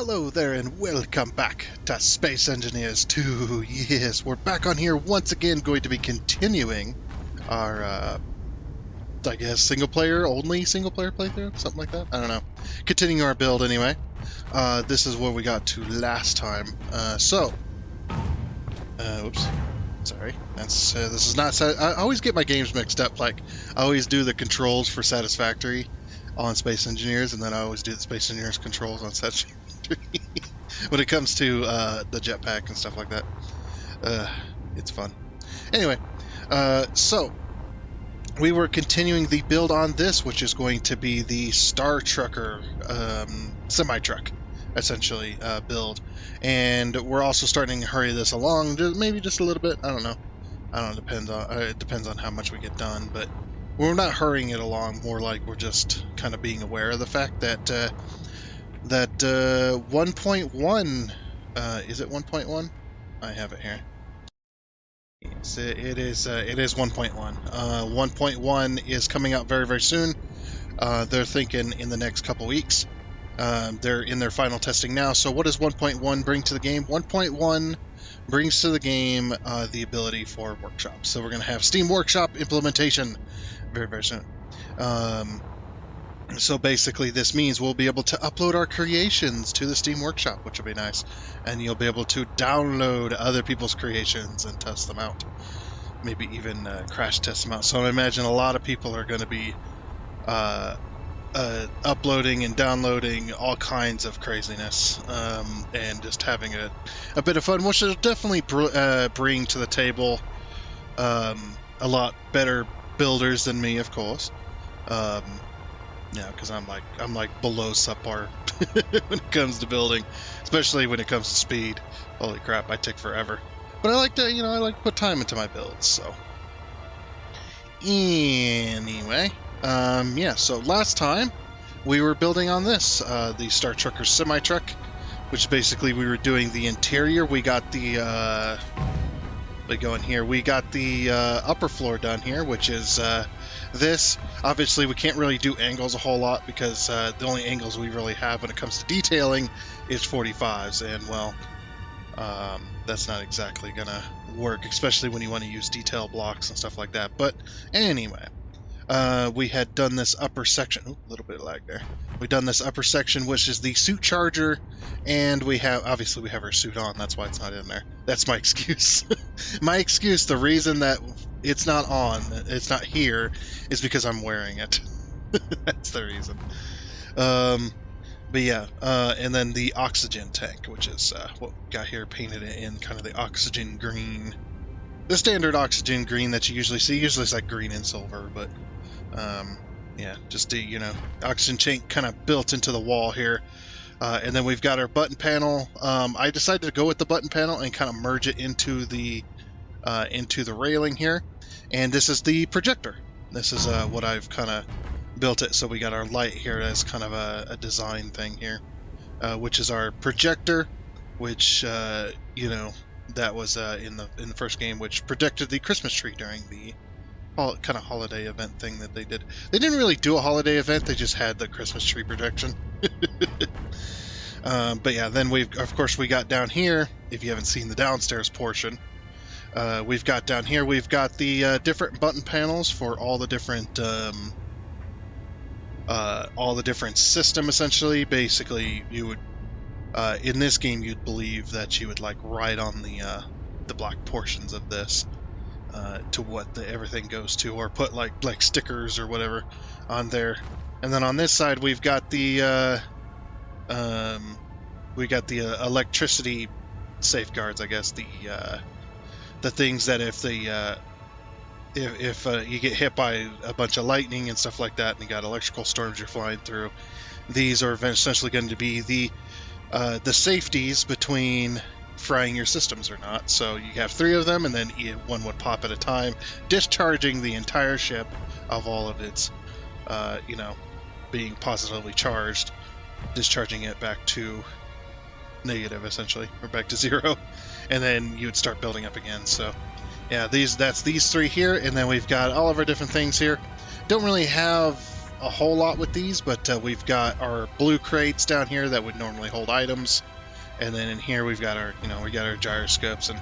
Hello there and welcome back to Space Engineers 2. Yes, we're back on here once again, going to be continuing our, I guess, single player playthrough? Something like that? I don't know. Continuing our build anyway. This is where we got to last time. Oops. Sorry. This is not, I always get my games mixed up. Like, I always do the controls for Satisfactory on Space Engineers, and then I always do the Space Engineers controls on Satisfactory. When it comes to the jetpack and stuff like that. It's fun. Anyway, so we were continuing the build on this, which is going to be the Star Trucker semi-truck, essentially, build. And we're also starting to hurry this along, maybe just a little bit. I don't know. It depends on how much we get done, but we're not hurrying it along. More like we're just kind of being aware of the fact that 1.1, is it 1.1? I have it here. Yes, it is 1.1. 1.1 is coming out very, very soon. They're thinking in the next couple weeks. They're in their final testing now. So what does 1.1 bring to the game? 1.1 brings to the game the ability for workshops. So we're going to have Steam Workshop implementation very, very soon. So basically this means we'll be able to upload our creations to the Steam Workshop, which will be nice. And you'll be able to download other people's creations and test them out. Maybe even crash test them out. So I imagine a lot of people are going to be uploading and downloading all kinds of craziness and just having a bit of fun, which will definitely bring to the table a lot better builders than me, of course. Yeah, because I'm like below subpar when it comes to building, especially when it comes to speed. Holy crap, I take forever. But I like to put time into my builds. So anyway, yeah. So last time we were building on this, the Star Trucker semi-truck, which basically we were doing the interior. We got the we got the upper floor done here, which is this. Obviously, we can't really do angles a whole lot because the only angles we really have when it comes to detailing is 45s, and well, that's not exactly gonna work, especially when you want to use detail blocks and stuff like that. But anyway, we had done this upper section. Ooh, a little bit of lag there. We done this upper section, which is the suit charger, and we have our suit on. That's why it's not in there. That's my excuse. My excuse. The reason that it's not on, it's not here, is because I'm wearing it. That's the reason. But yeah, and then the oxygen tank, which is what we got here, painted in kind of the oxygen green. The standard oxygen green that you usually see. Usually it's like green and silver, but yeah, just the oxygen tank kind of built into the wall here. And then we've got our button panel. I decided to go with the button panel and kind of merge it into the railing here. And this is the projector. This is what I've kind of built it. So we got our light here as kind of a design thing here, which is our projector, which that was in the first game, which projected the Christmas tree during the kind of holiday event thing that they did. They didn't really do a holiday event; they just had the Christmas tree projection. But yeah, then we got down here. If you haven't seen the downstairs portion, we've got down here. We've got the different button panels for all the different system. Essentially, basically, you would. In this game, you'd believe that you would like ride on the black portions of this to what everything goes to, or put like stickers or whatever on there. And then on this side, we've got the electricity safeguards. I guess the things that if you get hit by a bunch of lightning and stuff like that, and you got electrical storms you're flying through, these are essentially going to be the safeties between frying your systems or not. So you have 3 of them, and then one would pop at a time, discharging the entire ship of all of its, being positively charged, discharging it back to negative, essentially, or back to 0, and then you would start building up again. So yeah, that's these 3 here, and then we've got all of our different things here. Don't really have a whole lot with these, but we've got our blue crates down here that would normally hold items, and then in here we've got our, we got our gyroscopes, and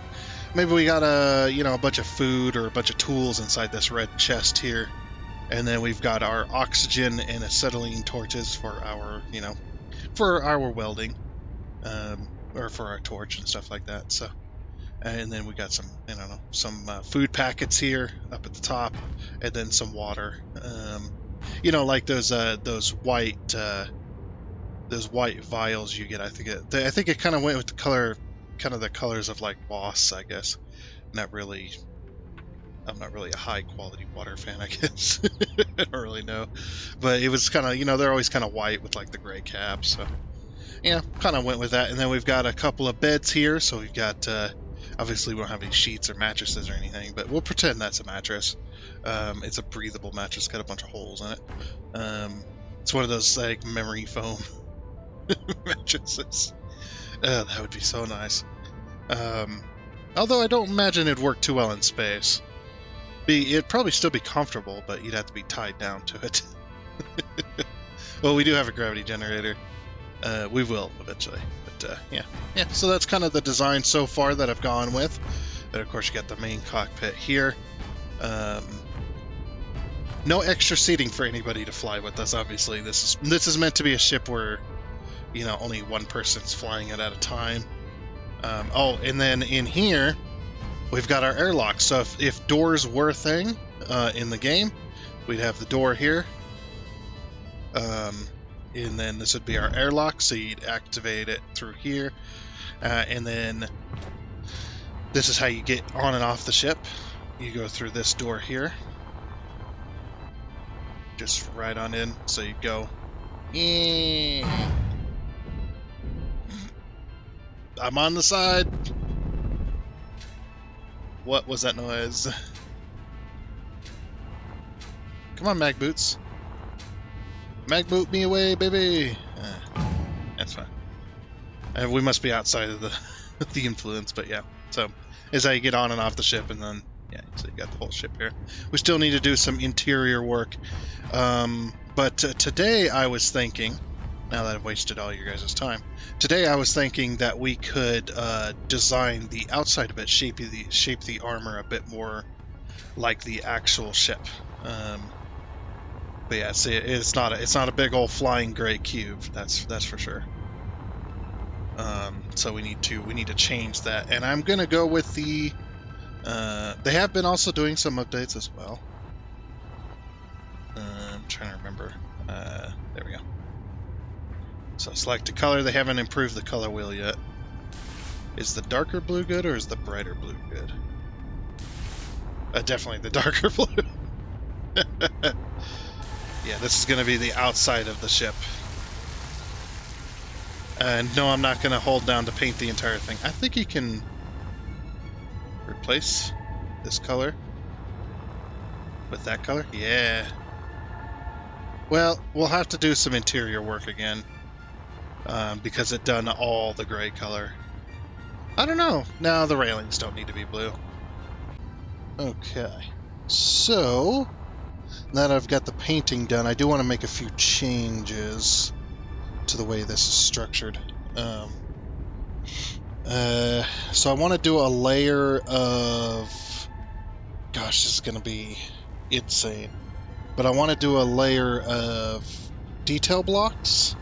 maybe we got a bunch of food or a bunch of tools inside this red chest here, and then we've got our oxygen and acetylene torches for our, for our welding, or for our torch and stuff like that. So. And then we got some, some food packets here up at the top, and then some water. Like those white vials you get. I think it kind of went with the color, kind of the colors of like Boss, I guess. I'm not really a high quality water fan, I guess. I don't really know, but it was kind of, they're always kind of white with like the gray caps. So yeah, kind of went with that. And then we've got a couple of beds here. So we've got. Obviously, we don't have any sheets or mattresses or anything, but we'll pretend that's a mattress. It's a breathable mattress, got a bunch of holes in it. It's one of those like memory foam mattresses. That would be so nice. Although I don't imagine it'd work too well in space. It'd probably still be comfortable, but you'd have to be tied down to it. Well, we do have a gravity generator. We will eventually, but yeah. So that's kind of the design so far that I've gone with. And of course, you got the main cockpit here. No extra seating for anybody to fly with us. Obviously, this is meant to be a ship where, only one person's flying it at a time. And then in here, we've got our airlock. So if doors were a thing in the game, we'd have the door here. And then this would be our airlock, so you'd activate it through here. And then this is how you get on and off the ship. You go through this door here. Just right on in, so you go. I'm on the side. What was that noise? Come on, Mag Boots. Mag boot me away, baby! That's fine. And we must be outside of the influence, but yeah. So, is how you get on and off the ship, and then, yeah, so you got the whole ship here. We still need to do some interior work. But today I was thinking, now that I've wasted all your guys' time, today I was thinking that we could design the outside of it, shape the armor a bit more like the actual ship. But yeah, see, it's not a big old flying gray cube. That's for sure. So we need to change that, and I'm gonna go with the. They have been also doing some updates as well. I'm trying to remember. There we go. So select a color. They haven't improved the color wheel yet. Is the darker blue good or is the brighter blue good? Definitely the darker blue. Yeah, this is going to be the outside of the ship. And no, I'm not going to hold down to paint the entire thing. I think you can replace this color with that color. Yeah. Well, we'll have to do some interior work again. Because it done all the gray color. I don't know. No, the railings don't need to be blue. Okay. So, now that I've got the painting done, I do want to make a few changes to the way this is structured. So I want to do a layer of... Gosh, this is going to be insane. But I want to do a layer of detail blocks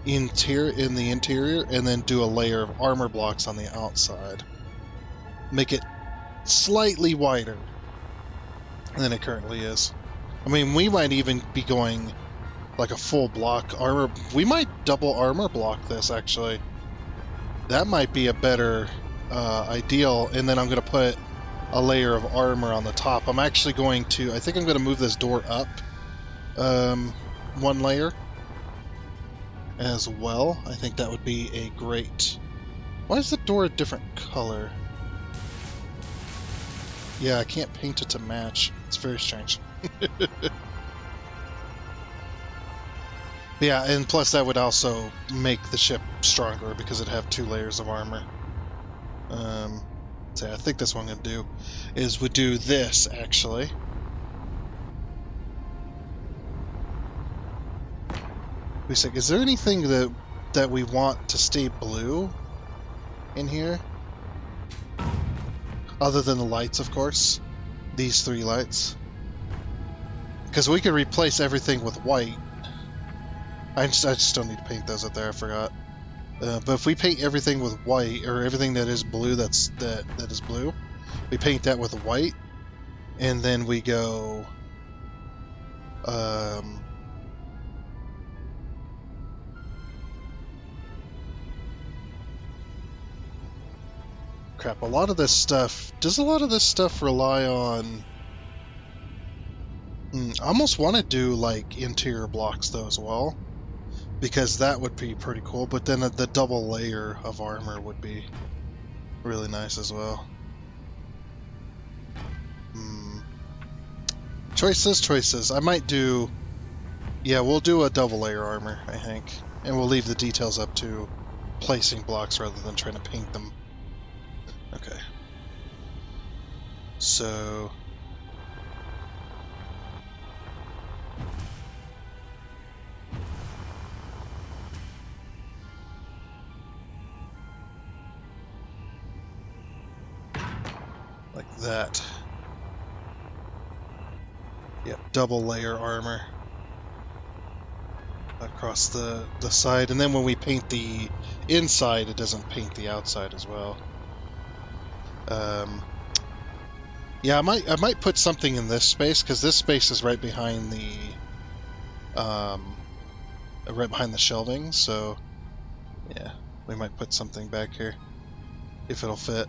in the interior, and then do a layer of armor blocks on the outside. Make it slightly wider than it currently is. I mean, we might even be going like a full block armor. We might double armor block this, actually. That might be a better ideal. And then I'm going to put a layer of armor on the top. I'm actually going to... I think I'm going to move this door up one layer as well. I think that would be a great... Why is the door a different color? Yeah, I can't paint it to match. It's very strange. Yeah, and plus that would also make the ship stronger because it'd have 2 layers of armor. So I think that's what I'm going to do, is we do this, actually. Wait a sec, is there anything that we want to stay blue in here? Other than the lights, of course. These 3 lights. Because we could replace everything with white. I just don't need to paint those up there, I forgot. But if we paint everything with white, or everything that is blue that is blue, we paint that with white, and then we go... crap, a lot of this stuff... Does a lot of this stuff rely on... I almost want to do, like, interior blocks, though, as well. Because that would be pretty cool, but then the double layer of armor would be really nice as well. Choices. I might do... Yeah, we'll do a double layer armor, I think. And we'll leave the details up to placing blocks rather than trying to paint them. Okay. So... like that. Yep, double layer armor across the side, and then when we paint the inside, it doesn't paint the outside as well. Yeah, I might put something in this space, because this space is right behind the shelving. So yeah, we might put something back here if it'll fit.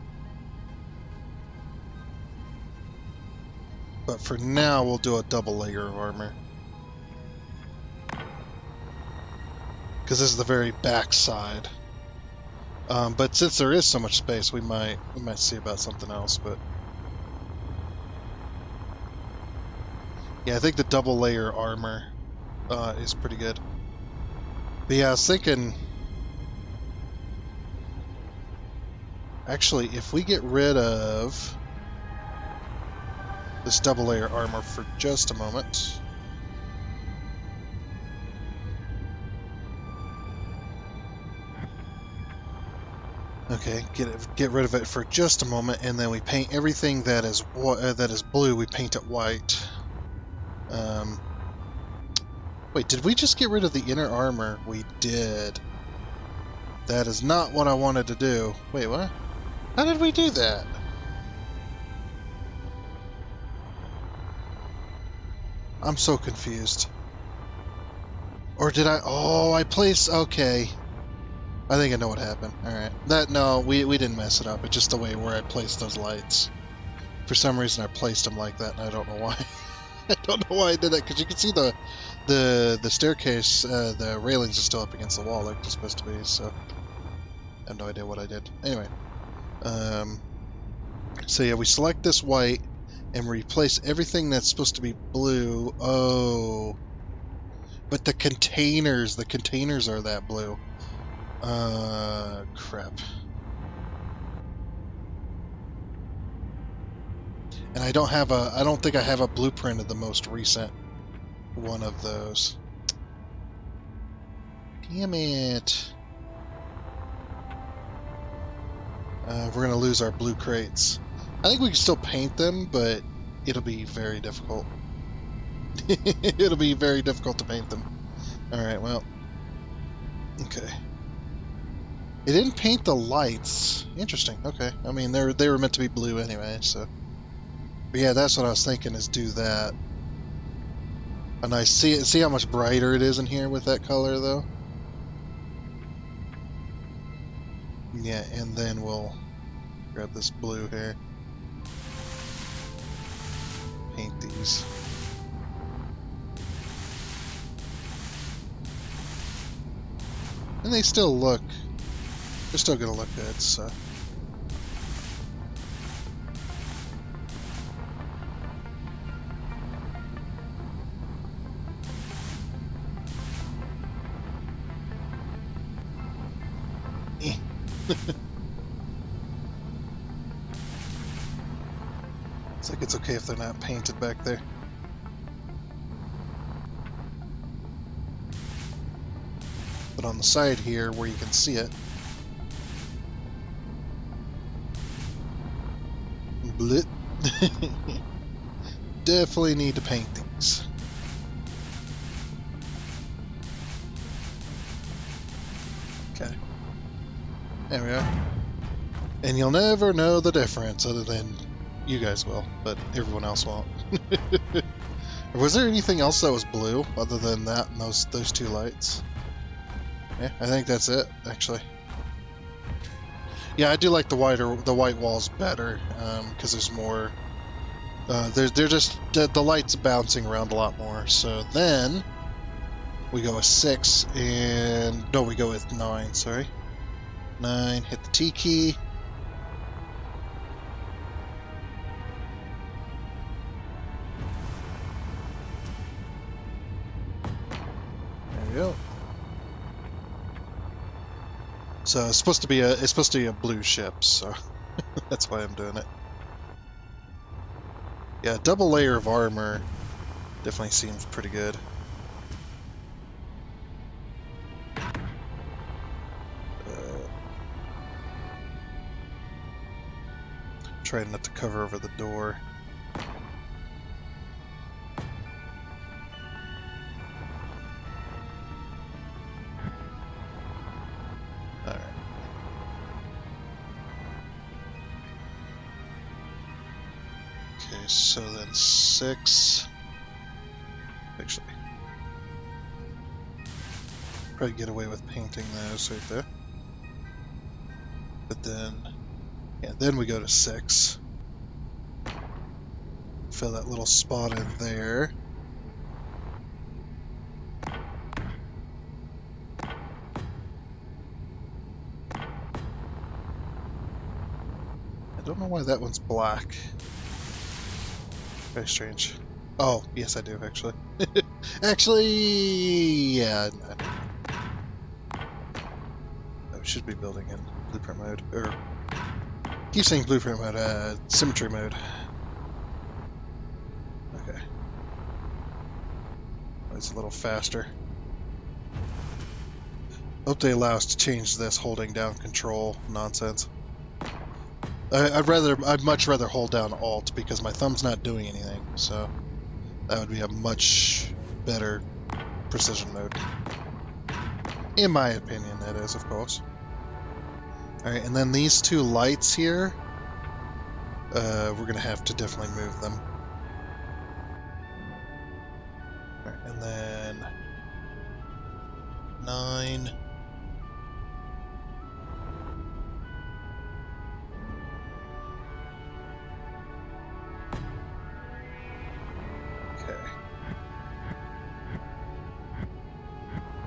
But for now, we'll do a double layer of armor. Because this is the very back side. But since there is so much space, we might see about something else. But yeah, I think the double layer armor is pretty good. But yeah, I was thinking... Actually, if we get rid of this double layer armor for just a moment... Okay, get rid of it for just a moment, and then we paint everything that is blue. We paint it white. Wait, did we just get rid of the inner armor? We did. That is not what I wanted to do. Wait, what? How did we do that? I'm so confused. Or did I? Oh, I placed. Okay. I think I know what happened. Alright. No, we didn't mess it up. It's just the way where I placed those lights. For some reason I placed them like that, and I don't know why. I don't know why I did that, because you can see the staircase, the railings are still up against the wall like they're supposed to be, so... I have no idea what I did. Anyway. So yeah, we select this white, and replace everything that's supposed to be blue. Oh. But the containers are that blue. Crap. And I don't think I have a blueprint of the most recent one of those. Damn it. We're gonna lose our blue crates. I think we can still paint them, but it'll be very difficult. It'll be very difficult to paint them. Alright, well. Okay. It didn't paint the lights. Interesting. Okay. I mean, they were meant to be blue anyway, so. But yeah, that's what I was thinking, is do that. And I see how much brighter it is in here with that color, though. Yeah, and then we'll grab this blue here. Paint these. And they still look... They're still gonna look good, so... It's like it's okay if they're not painted back there. But on the side here, where you can see it, blit. Definitely need to paint these. Okay. There we are. And you'll never know the difference, other than you guys will, but everyone else won't. Was there anything else that was blue other than that and those two lights? Yeah, I think that's it, actually. Yeah, I do like the white walls better, because there's more. They're just the lights bouncing around a lot more. So then we go with 6 and no, we go with 9. Sorry, 9. Hit the T key. There we go. So it's supposed to be a blue ship, so that's why I'm doing it. Yeah, double layer of armor definitely seems pretty good. Trying not to cover over the door. Alright. Okay, so then 6. Actually, probably get away with painting those right there. But then, yeah, then we go to 6. Fill that little spot in there. I don't know why that one's black. Very strange. Oh, yes I do, actually. Actually, yeah. I should be building in blueprint mode. Or, keep saying blueprint mode, symmetry mode. Okay. It's a little faster. Hope they allow us to change this holding down control nonsense. I'd much rather hold down Alt because my thumb's not doing anything, so that would be a much better precision mode. In my opinion, that is, of course. Alright, and then these 2 lights here, we're gonna have to definitely move them. Alright, and then 9.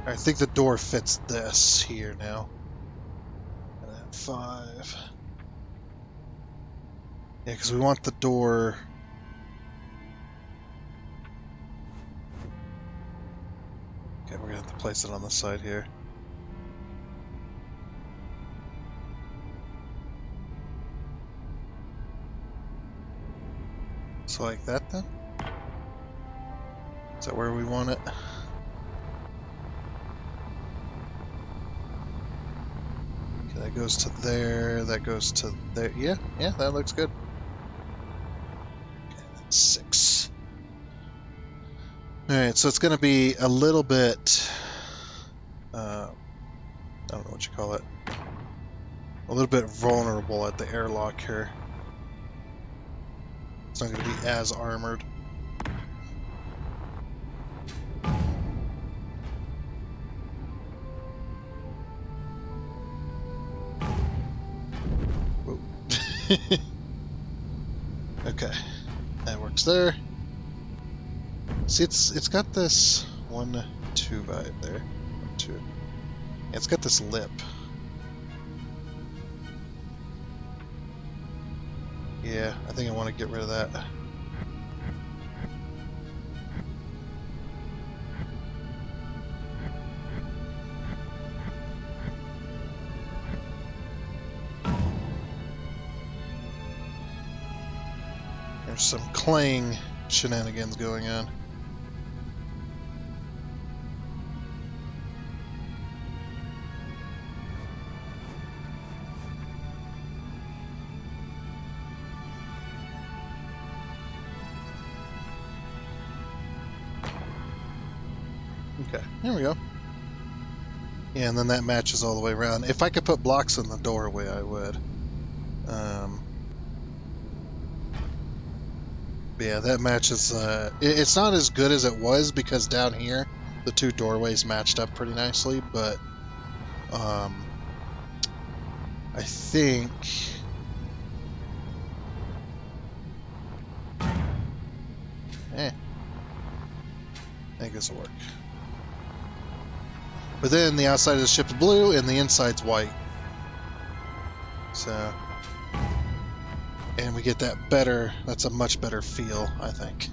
I think the door fits this here now. And then 5. Yeah, because we want the door. Okay, we're gonna have to place it on the side here. So like that then? Is that where we want it? That goes to there, that goes to there. Yeah, that looks good. Okay, that's 6. Alright, so it's going to be a little bit, I don't know what you call it, a little bit vulnerable at the airlock here. It's not going to be as armored. Okay, that works there. See, it's got this 1, 2 vibe there. 1, 2. Yeah, it's got this lip. Yeah, I think I want to get rid of that. There's some clang shenanigans going on. Okay, there we go. Yeah, and then that matches all the way around. If I could put blocks in the doorway, I would. Yeah, that matches. It's not as good as it was because down here, the two doorways matched up pretty nicely, but I think. I think this will work. But then the outside of the ship's blue and the inside's white. So, and we get that better. That's a much better feel, I think,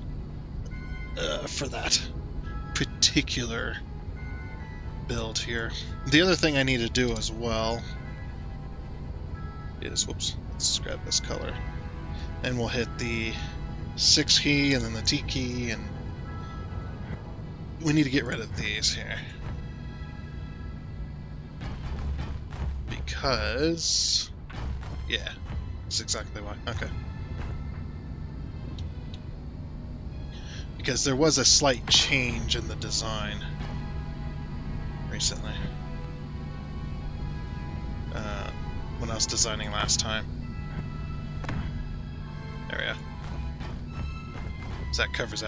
for that particular build here. The other thing I need to do as well is, whoops, let's grab this color. And we'll hit the 6 key and then the T key, and we need to get rid of these here. Because, yeah, that's exactly why. Okay. Because there was a slight change in the design recently. When I was designing last time. There we go. So that covers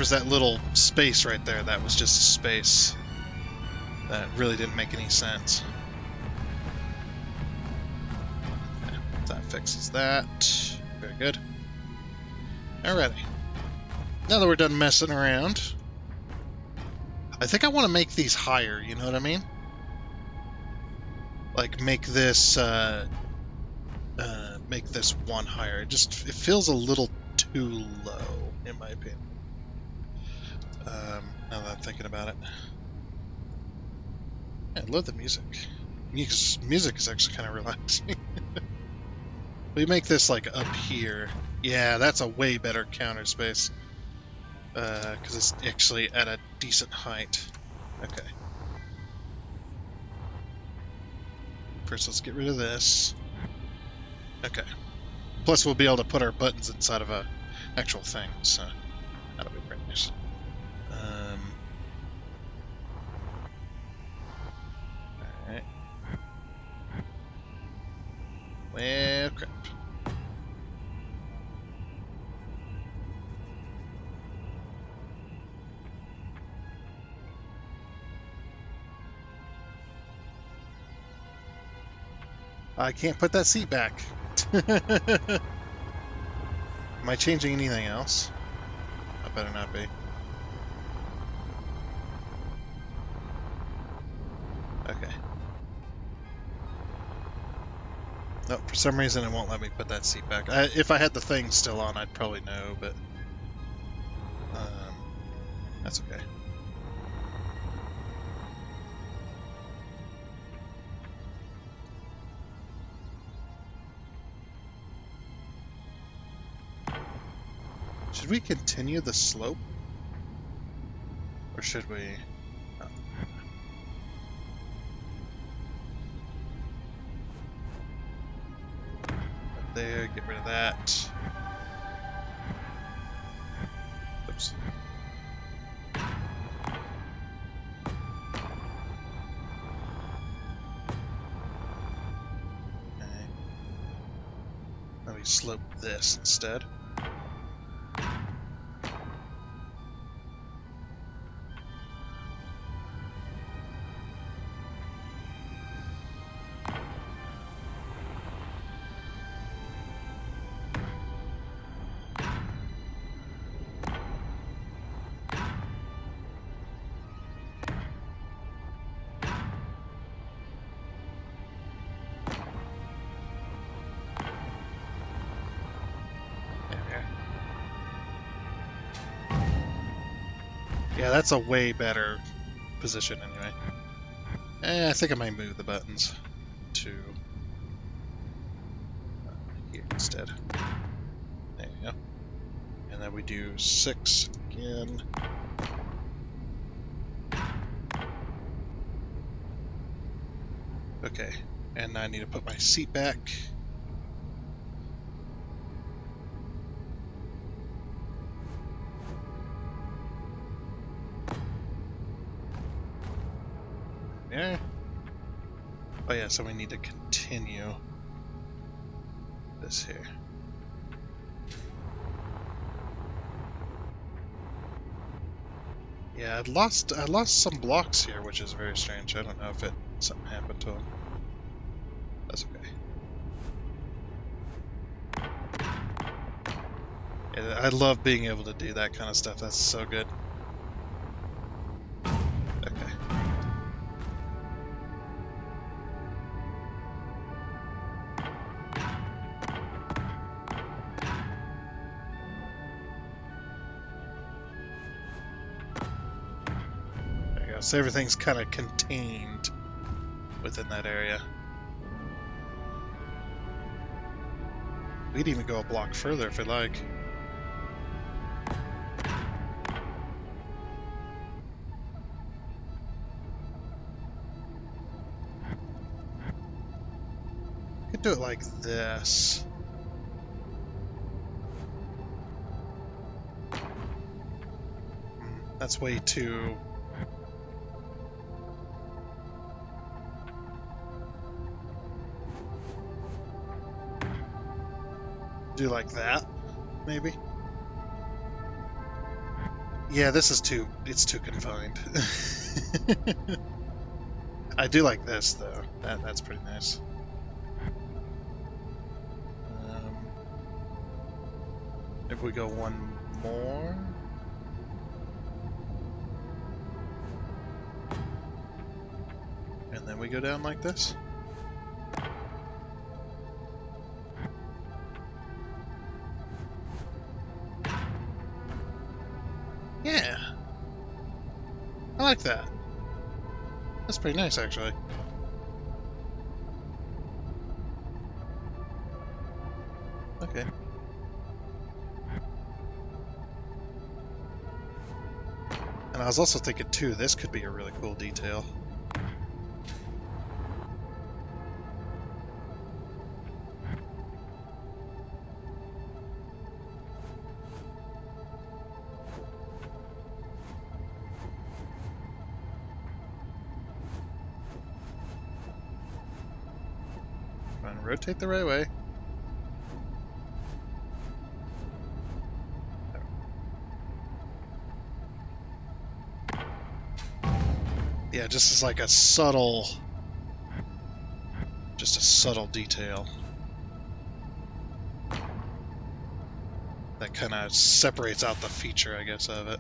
that little space right there. That was just a space that really didn't make any sense. Okay, that fixes that. Very good. Alrighty. Now that we're done messing around, I think I want to make these higher, you know what I mean? Like make this one higher. It feels a little too low, in my opinion. Now that I'm thinking about it. Yeah, I love the music. Music is actually kind of relaxing. We make this like up here. Yeah, that's a way better counter space. Because it's actually at a decent height. Okay. First, let's get rid of this. Okay. Plus, we'll be able to put our buttons inside of a actual thing, so that'll be pretty nice. Alright. Well, crap. I can't put that seat back. Am I changing anything else? I better not be. Okay. No, for some reason it won't let me put that seat back. If I had the thing still on, I'd probably know, but that's okay. Should we continue the slope? Or should we... Oh. Right there, get rid of that. Oops. Okay. Let me slope this instead. Yeah, that's a way better position anyway. I think I might move the buttons to here instead. There you go. And then we do 6 again. Okay, and now I need to put my seat back. Oh yeah, so we need to continue this here. Yeah, I lost some blocks here, which is very strange. I don't know if something happened to them. That's okay. Yeah, I love being able to do that kind of stuff. That's so good. Okay. There you go. So everything's kind of contained within that area. We'd even go a block further if we like. Could do it like this. That's way too... Do like that, maybe? Yeah, this is it's too confined. I do like this, though. That's pretty nice. If we go one more... And then we go down like this? Yeah. I like that. That's pretty nice, actually. Okay. And I was also thinking, too, this could be a really cool detail. Trying to rotate the right way. Yeah, just as like a subtle... Just a subtle detail. That kind of separates out the feature, I guess, of it.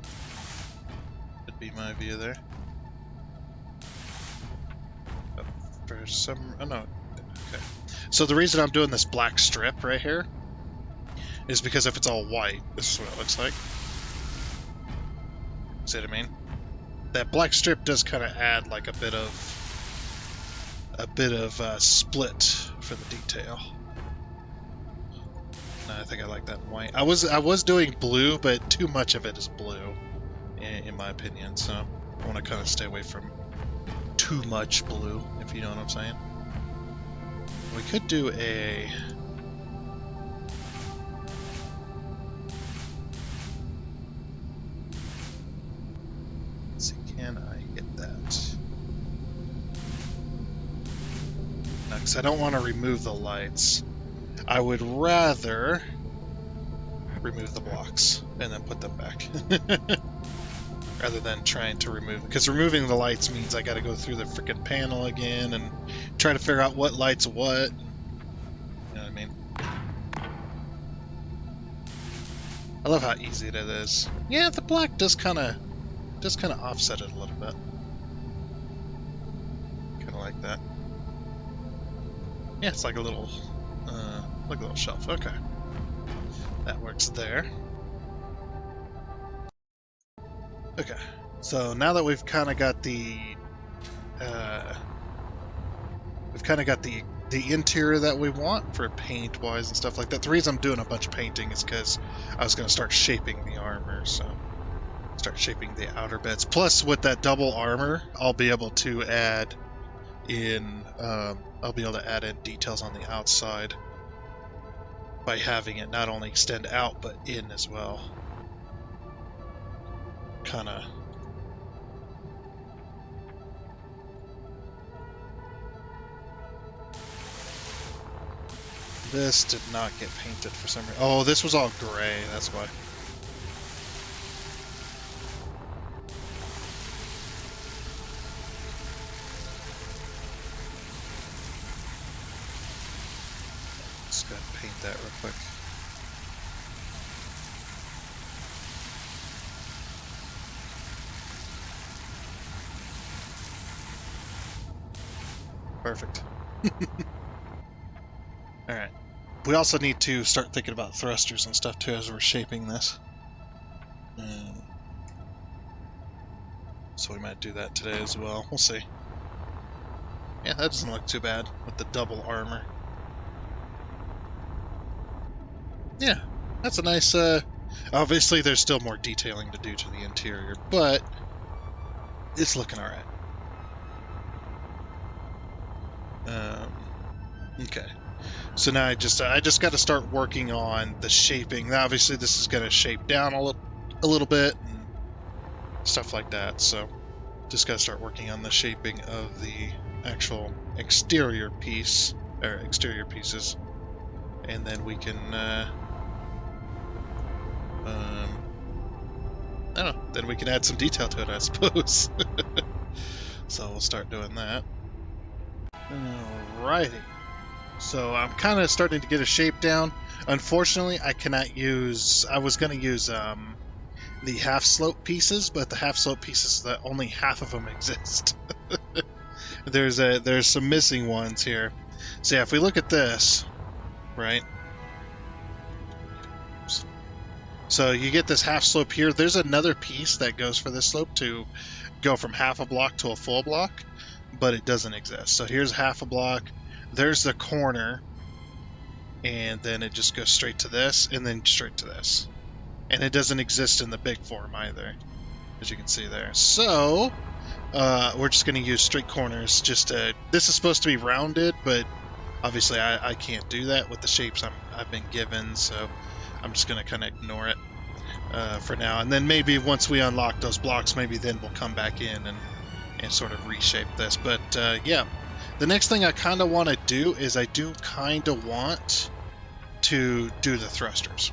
Would be my view there. But for some... Oh, no. Okay. So the reason I'm doing this black strip right here is because if it's all white, this is what it looks like. See what I mean? That black strip does kind of add like a bit of split for the detail. No, I think I like that in white. I was doing blue, but too much of it is blue, in my opinion. So I want to kind of stay away from too much blue, if you know what I'm saying. We could do a... Let's see, can I hit that? No, because I don't want to remove the lights. I would rather remove the blocks and then put them back. Rather than trying to remove... Because removing the lights means I gotta go through the freaking panel again and try to figure out what light's what. You know what I mean? I love how easy it is. Yeah, the black does kind of offset it a little bit. Kind of like that. Yeah, it's like a little shelf. Okay, that works there. Okay, so now that we've kind of got the interior that we want for paint wise and stuff like that. The reason I'm doing a bunch of painting is because I was going to start shaping the armor, so start shaping the outer bits. Plus, with that double armor, I'll be able to add in details on the outside by having it not only extend out but in as well. Kind of. This did not get painted for some reason. Oh, this was all gray, that's why. Just gotta paint that real quick. Perfect. Alright. We also need to start thinking about thrusters and stuff too as we're shaping this. So we might do that today as well. We'll see. Yeah, that doesn't look too bad with the double armor. Yeah, that's a nice, obviously there's still more detailing to do to the interior, but it's looking alright. Okay. So now I just got to start working on the shaping. Now, obviously this is going to shape down a little bit and stuff like that. So just got to start working on the shaping of the actual exterior piece or exterior pieces, and then we can I don't know. Then we can add some detail to it, I suppose. So we'll start doing that. Alrighty. So I'm kind of starting to get a shape down. Unfortunately, I cannot use. I was going to use the half slope pieces, but the half slope pieces that only half of them exist. There's some missing ones here. So yeah, if we look at this, right? So you get this half slope here. There's another piece that goes for this slope to go from half a block to a full block, but it doesn't exist. So here's half a block. There's the corner, and then it just goes straight to this, and then straight to this. And it doesn't exist in the big form either, as you can see there. So we're just going to use straight corners. This is supposed to be rounded, but obviously I can't do that with the shapes I've been given, so I'm just going to kind of ignore it for now. And then maybe once we unlock those blocks, maybe then we'll come back in and sort of reshape this. But yeah, the next thing I kind of want to do is I do kind of want to do the thrusters.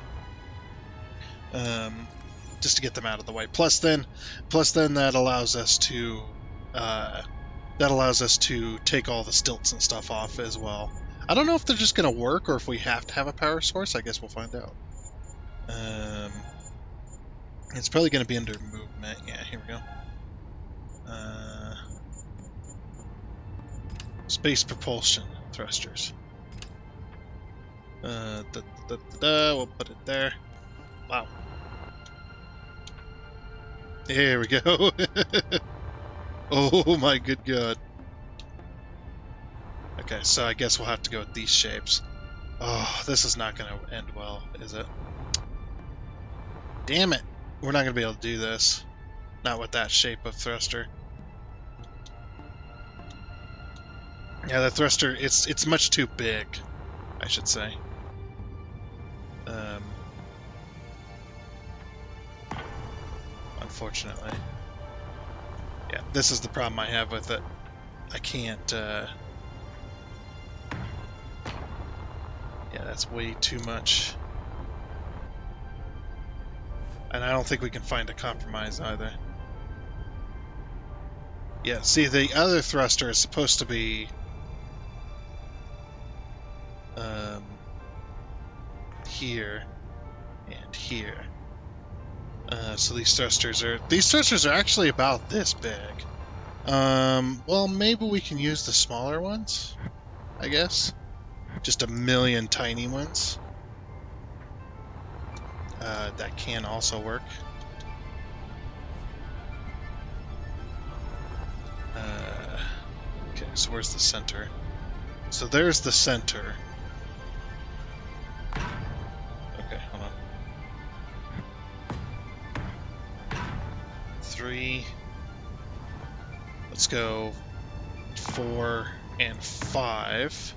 Just to get them out of the way. Plus then that allows us to take all the stilts and stuff off as well. I don't know if they're just going to work or if we have to have a power source. I guess we'll find out. It's probably going to be under movement. Yeah, here we go. Space propulsion thrusters. We'll put it there. Wow. Here we go. Oh my good god. Okay, so I guess we'll have to go with these shapes. Oh, this is not going to end well, is it? Damn it. We're not going to be able to do this. Not with that shape of thruster. Yeah, the thruster, it's much too big, I should say. Unfortunately. Yeah, this is the problem I have with it. I can't, yeah, that's way too much. And I don't think we can find a compromise either. Yeah, see, the other thruster is supposed to be here and here. So these thrusters are actually about this big. Well, maybe we can use the smaller ones, I guess. Just a million tiny ones. That can also work. Okay, so where's the center? So there's the center. Okay, hold on. 3. Let's go 4 and 5.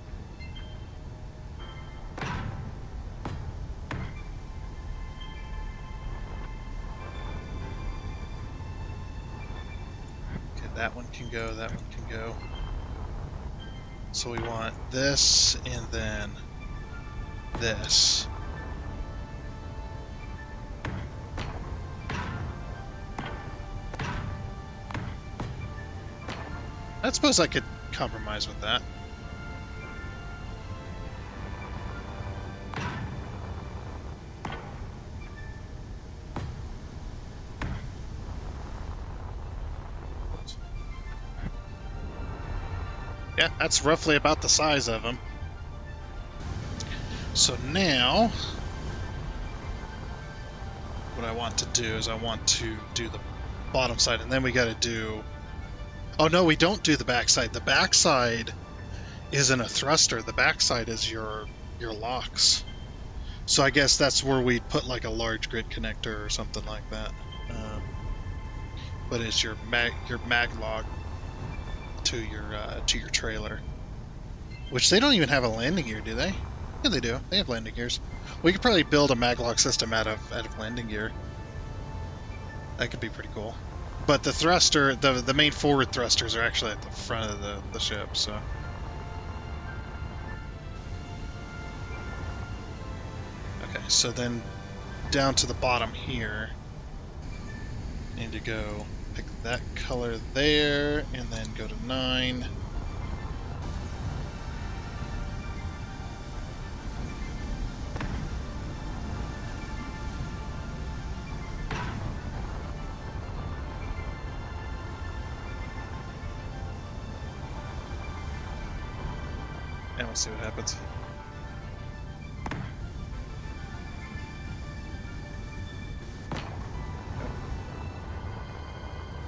Okay, that one can go, that one can go. So we want this, and then this. I suppose I could compromise with that. Yeah, that's roughly about the size of them. So now, what I want to do is I want to do the bottom side, and then we got to do... Oh no, we don't do the backside. The backside isn't a thruster. The backside is your locks. So I guess that's where we'd put like a large grid connector or something like that. But it's your mag log to your trailer, which they don't even have a landing gear, do they? Yeah, they do. They have landing gears. We could probably build a maglog system out of landing gear. That could be pretty cool. But the thruster, the main forward thrusters are actually at the front of the ship, so. Okay, so then down to the bottom here, need to go pick that color there, and then go to 9. And we'll see what happens.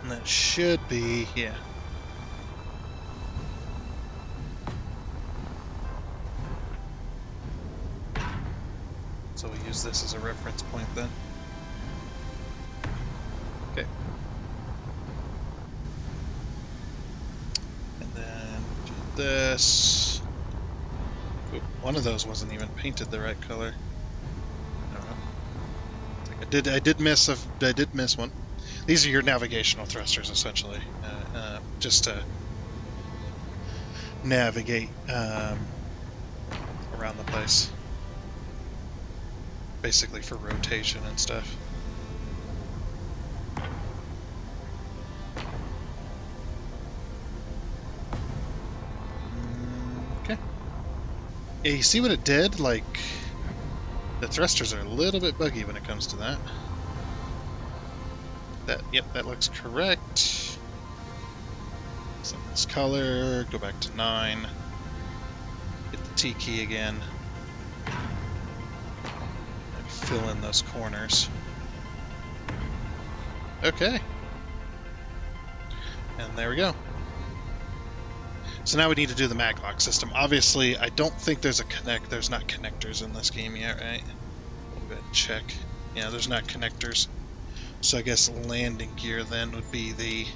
And that should be, yeah. So we'll use this as a reference point then. Okay. And then do this. Oop, one of those wasn't even painted the right color. I don't know. I did miss one. These are your navigational thrusters, essentially, just to navigate around the place, basically for rotation and stuff. Okay. Yeah, you see what it did? Like, the thrusters are a little bit buggy when it comes to that. Yep, that looks correct. Set this color, go back to 9. Hit the T key again. And fill in those corners. Okay. And there we go. So now we need to do the maglock system. Obviously, I don't think there's there's not connectors in this game yet, right? We'll go ahead and check. Yeah, there's not connectors. So I guess landing gear then would be the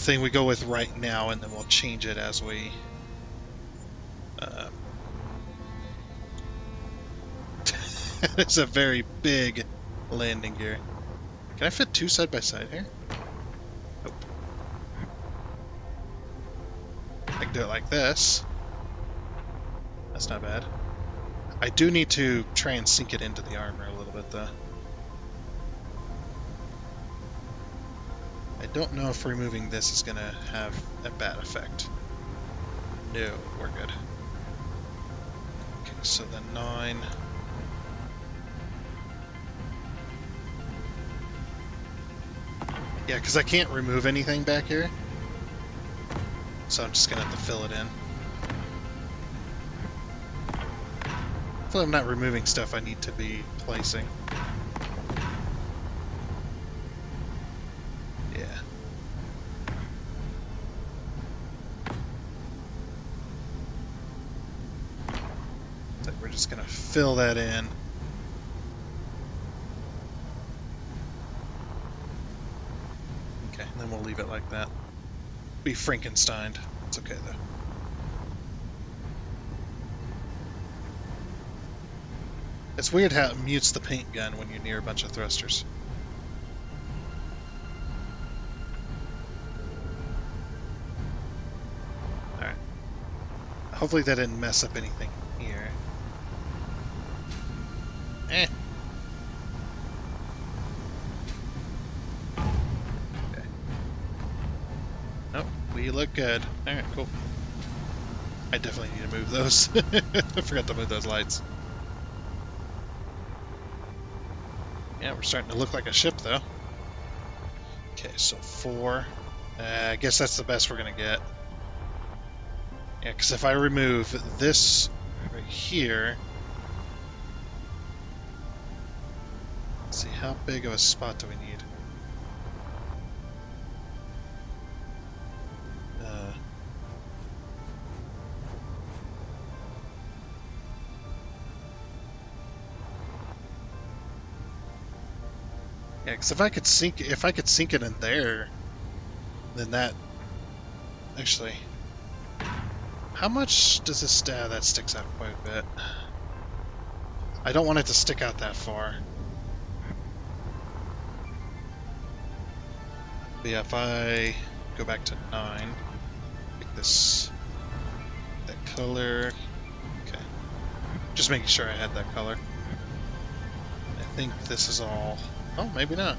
thing we go with right now, and then we'll change it as we... It's a very big landing gear. Can I fit 2 side by side here? Nope. I can do it like this. That's not bad. I do need to try and sink it into the armor a little bit, though. I don't know if removing this is going to have a bad effect. No, we're good. Okay, so then 9. Yeah, because I can't remove anything back here. So I'm just going to have to fill it in. Hopefully I'm not removing stuff I need to be placing. Just gonna fill that in. Okay, and then we'll leave it like that. Be Frankensteined. It's okay though. It's weird how it mutes the paint gun when you're near a bunch of thrusters. Alright. Hopefully that didn't mess up anything here. You look good. Alright, cool. I definitely need to move those. I forgot to move those lights. Yeah, we're starting to look like a ship, though. Okay, so 4. I guess that's the best we're going to get. Yeah, because if I remove this right here... Let's see, how big of a spot do we need? Yeah, because if I could sink it in there, then that actually, how much does this? That sticks out quite a bit. I don't want it to stick out that far. But yeah, if I go back to 9, pick this, that color. Okay, just making sure I had that color. I think this is all. Oh, maybe not.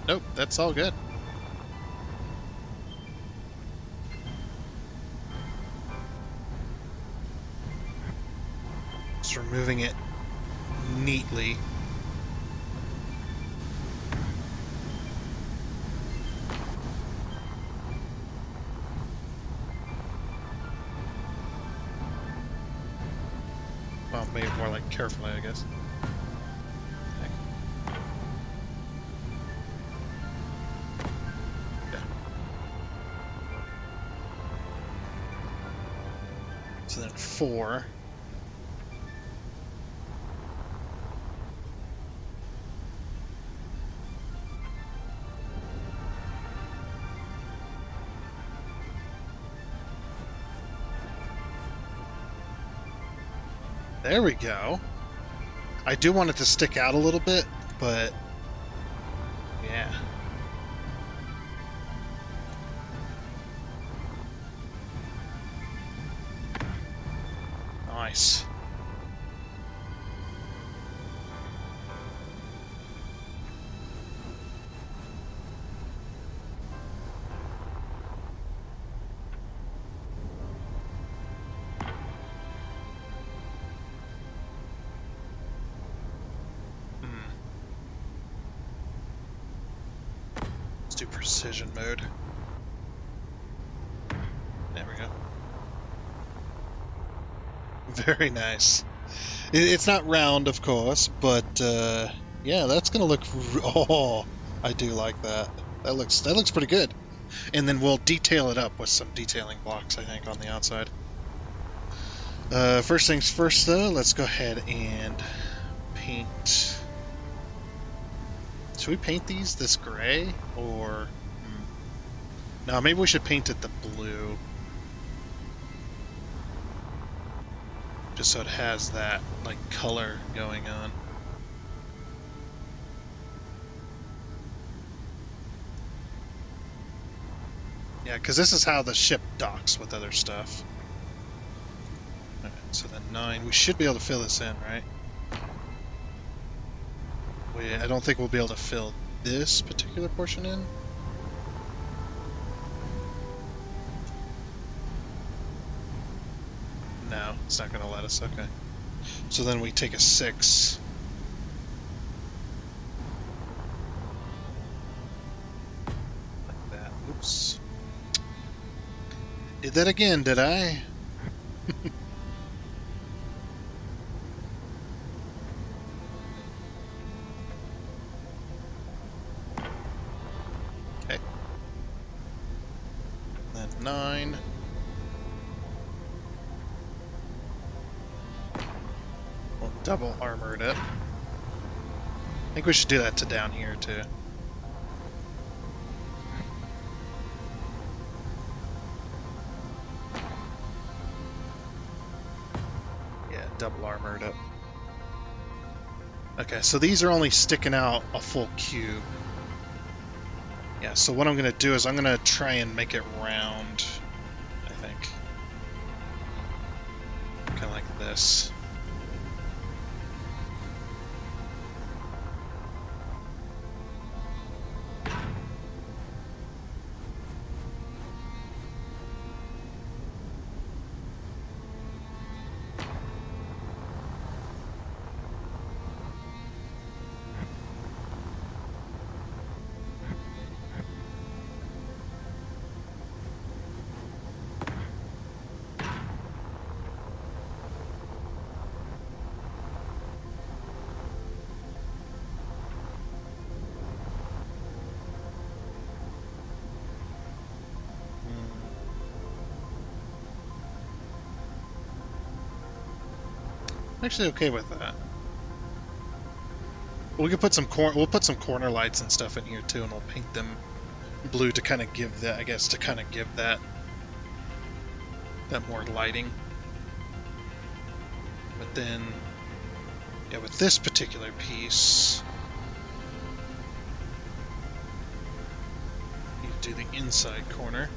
Nope, that's all good. Just removing it neatly. Well, maybe more like carefully, I guess. So then 4. There we go. I do want it to stick out a little bit, but yeah. Nice. Let's do precision mode. There we go. Very nice. It's not round, of course, but yeah, that's gonna look. Oh, I do like that. That looks pretty good. And then we'll detail it up with some detailing blocks, I think, on the outside. First things first, though, let's go ahead and paint. Should we paint these this gray, or... No, maybe we should paint it the blue. Just so it has that, like, color going on. Yeah, because this is how the ship docks with other stuff. Alright, so then 9. We should be able to fill this in, right? I don't think we'll be able to fill this particular portion in. No, it's not going to let us. Okay. So then we take a 6. Like that. Oops. Did that again, did I? Okay. Then 9. We'll double armor it up. I think we should do that to down here, too. Yeah, double armored up. Okay, so these are only sticking out a full cube. Yeah, so what I'm going to do is I'm going to try and make it round, I think. Kind of like this. I'm actually okay with that. We could put some we'll put some corner lights and stuff in here too, and we'll paint them blue to kind of give that, I guess, to kind of give that more lighting. But then, yeah, with this particular piece, you do the inside corner.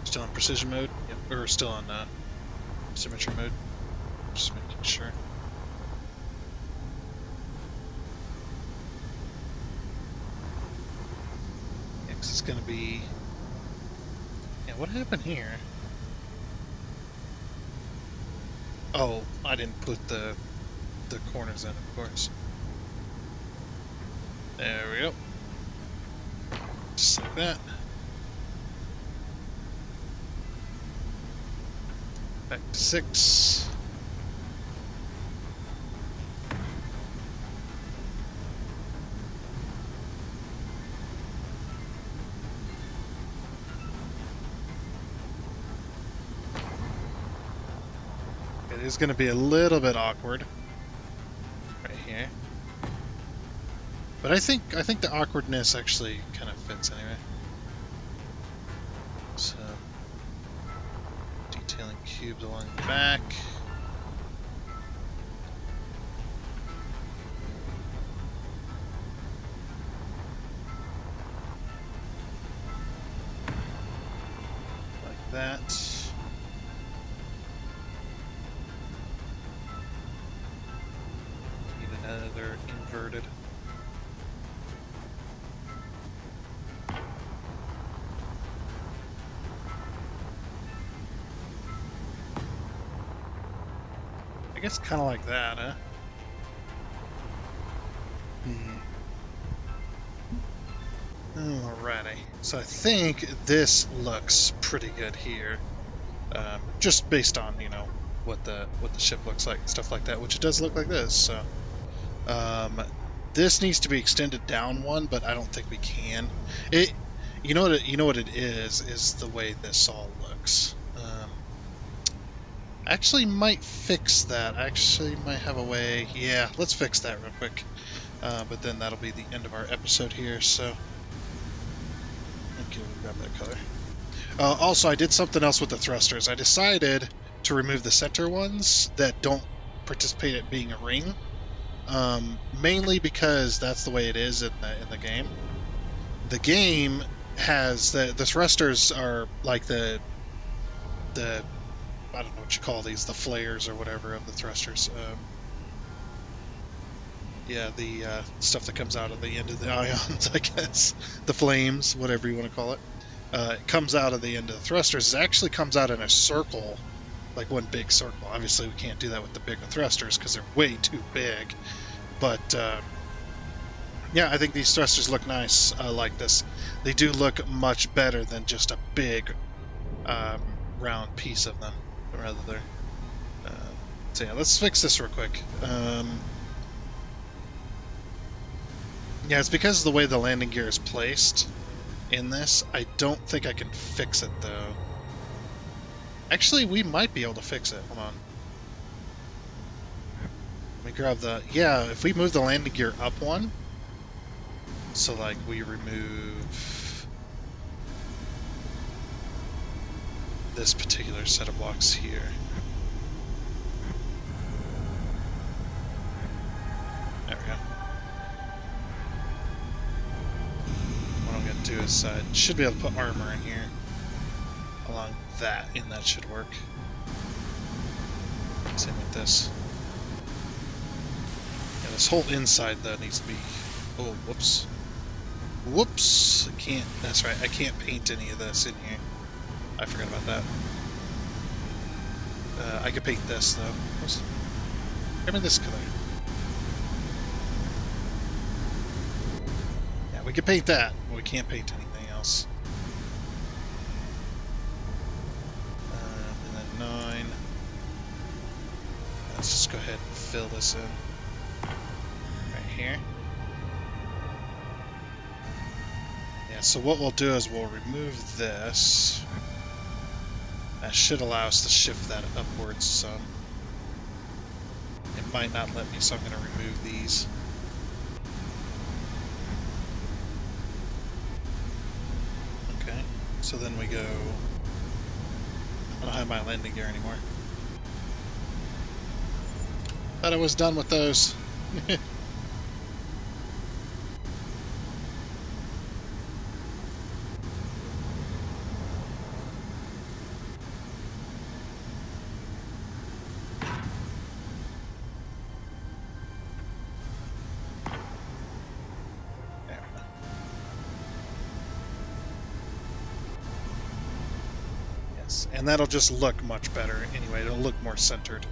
Still on precision mode? Yep. Or still on symmetry mode. Just making sure. Yeah, 'cause it's gonna be... Yeah, what happened here? Oh, I didn't put the corners in, of course. There we go. Just like that. Back to 6. It is going to be a little bit awkward right here, but I think the awkwardness actually kind of fits anyway. So detailing cubes along the back. Like that. Another inverted. I guess kind of like that, huh? Alrighty. So I think this looks pretty good here, just based on what the ship looks like and stuff like that, which it does look like this. So. This needs to be extended down one, but I don't think we can. You know what it is the way this all looks. Actually might fix that. I actually might have a way. Yeah, let's fix that real quick. But then that'll be the end of our episode here. So, okay, we'll grab that color. Also, I did something else with the thrusters. I decided to remove the center ones that don't participate in being a ring. Mainly because that's the way it is in the game. The game has the thrusters are like the I don't know what you call these, the flares or whatever of the thrusters. Yeah, the stuff that comes out of the end of the ions, I guess. The flames, whatever you want to call it. It comes out of the end of the thrusters. It actually comes out in a circle, like one big circle. Obviously, we can't do that with the bigger thrusters because they're way too big. But yeah, I think these thrusters look nice like this. They do look much better than just a big round piece of them. Rather, so yeah, let's fix this real quick. Yeah, it's because of the way the landing gear is placed in this. I don't think I can fix it though. Actually, we might be able to fix it. Hold on. Let me grab the... Yeah, if we move the landing gear up one, so like we remove this particular set of blocks here. There we go. What I'm going to do is should be able to put armor in here along that, and that should work. Same with this. Yeah, this whole inside though needs to be... Oh, whoops. Whoops! I can't... That's right, I can't paint any of this in here. I forgot about that. I could paint this though. Give me this color. Yeah, we could paint that, but we can't paint anything else. And then 9. Let's just go ahead and fill this in. Right here. Yeah, so what we'll do is we'll remove this. That should allow us to shift that upwards some. It might not let me, so I'm going to remove these. Okay, so then we go... I don't have my landing gear anymore. Thought I was done with those. Yes, and that'll just look much better anyway. It'll look more centered.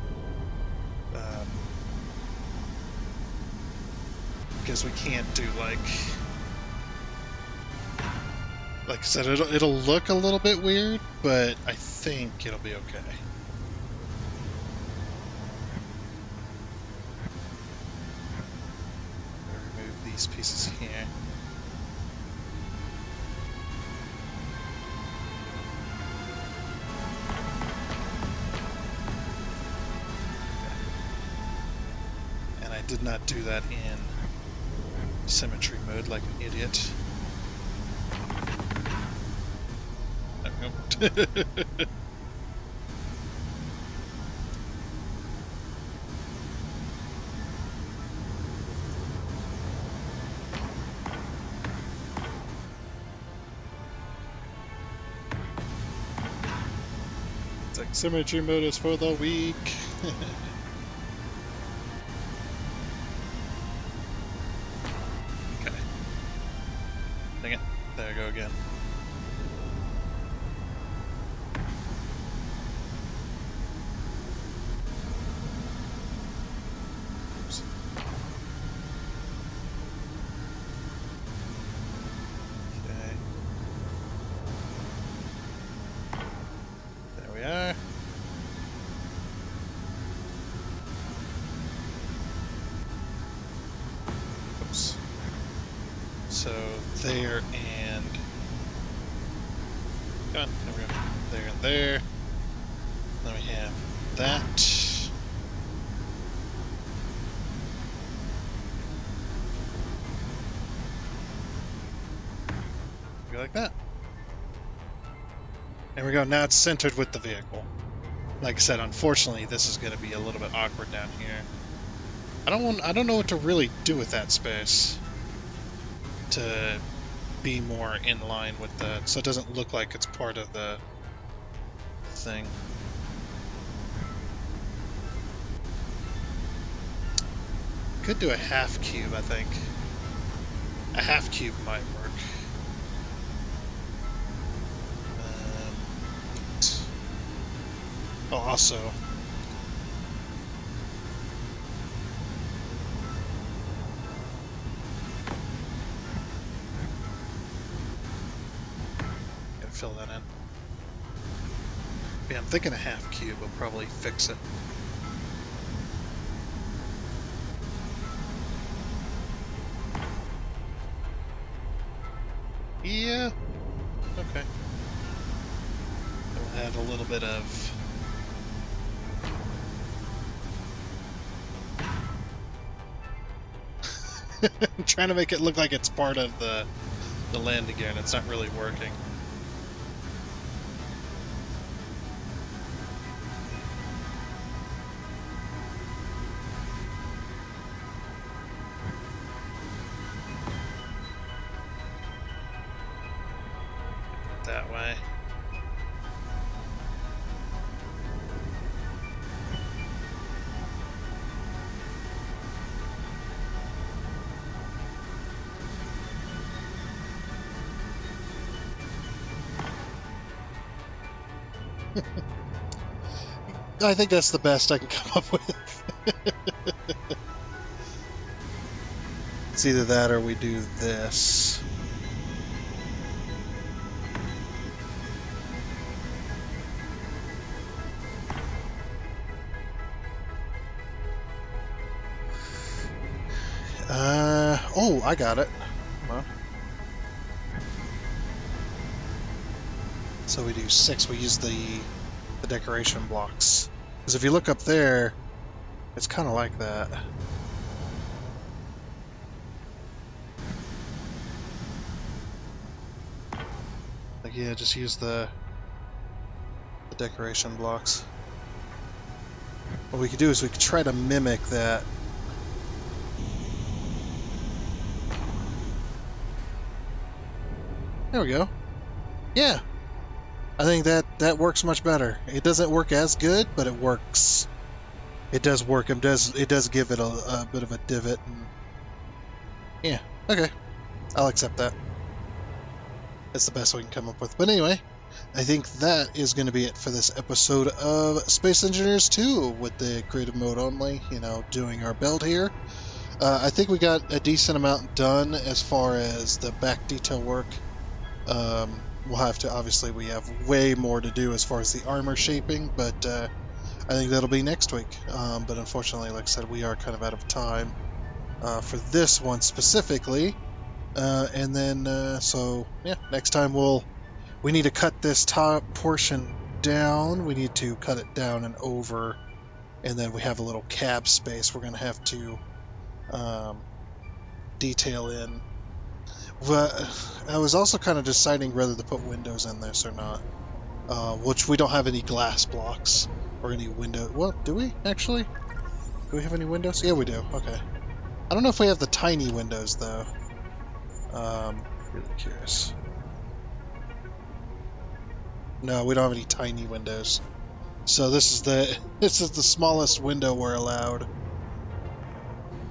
Because we can't do like I said, it'll look a little bit weird, but I think it'll be okay. Remove these pieces here. And I did not do that in symmetry mode like an idiot. There we go. It's like symmetry mode is for the weak. Okay. Dang it. There I go again. So there and there we go. There and there. Then we have that. Go like that. There we go. Now it's centered with the vehicle. Like I said, unfortunately, this is going to be a little bit awkward down here. I don't know what to really do with that space to be more in line with that, so it doesn't look like it's part of the thing. Could do a half cube, I think. A half cube might work. Oh, also, gotta fill that in. Yeah, I'm thinking a half cube will probably fix it. Yeah. Okay. We'll add a little bit of... I'm trying to make it look like it's part of the landing gear, and it's not really working. That way. I think that's the best I can come up with. It's either that or we do this. Oh, I got it. Come on. So we do 6. We use the decoration blocks. Because if you look up there, It's kind of like that. Like, yeah, just use the decoration blocks. What we could do is we could try to mimic that. There we go. Yeah, I think that works much better. It doesn't work as good, but it works. It does work. It does give it a bit of a divot. And yeah, okay, I'll accept that. That's the best we can come up with. But anyway, I think that is going to be it for this episode of Space Engineers 2 with the creative mode only, you know, doing our build here. I think we got a decent amount done as far as the back detail work. We'll have to, obviously, we have way more to do as far as the armor shaping, but I think that'll be next week. But unfortunately, like I said, we are kind of out of time for this one specifically. And then, so yeah, next time we need to cut this top portion down. We need to cut it down and over, and then we have a little cab space we're going to have to detail in. But I was also kind of deciding whether to put windows in this or not, which we don't have any glass blocks or any window. Well, do we actually? Do we have any windows? Yeah, we do. Okay. I don't know if we have the tiny windows though. Really curious. No, we don't have any tiny windows. So this is the smallest window we're allowed,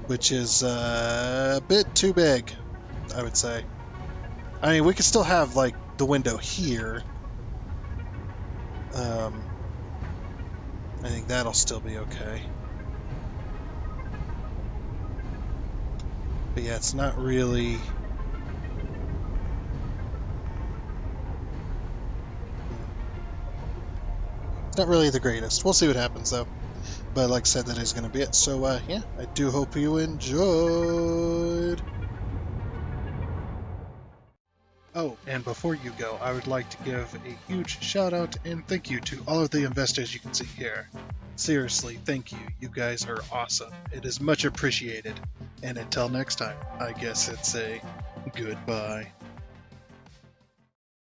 which is a bit too big, I would say. I mean, we could still have like the window here. I think that'll still be okay. But yeah, it's not really. It's not really the greatest. We'll see what happens though. But like I said, that is going to be it. So yeah, I do hope you enjoyed. Oh, and before you go, I would like to give a huge shout out and thank you to all of the investors you can see here. Seriously, thank you. You guys are awesome. It is much appreciated. And until next time, I guess it's a goodbye.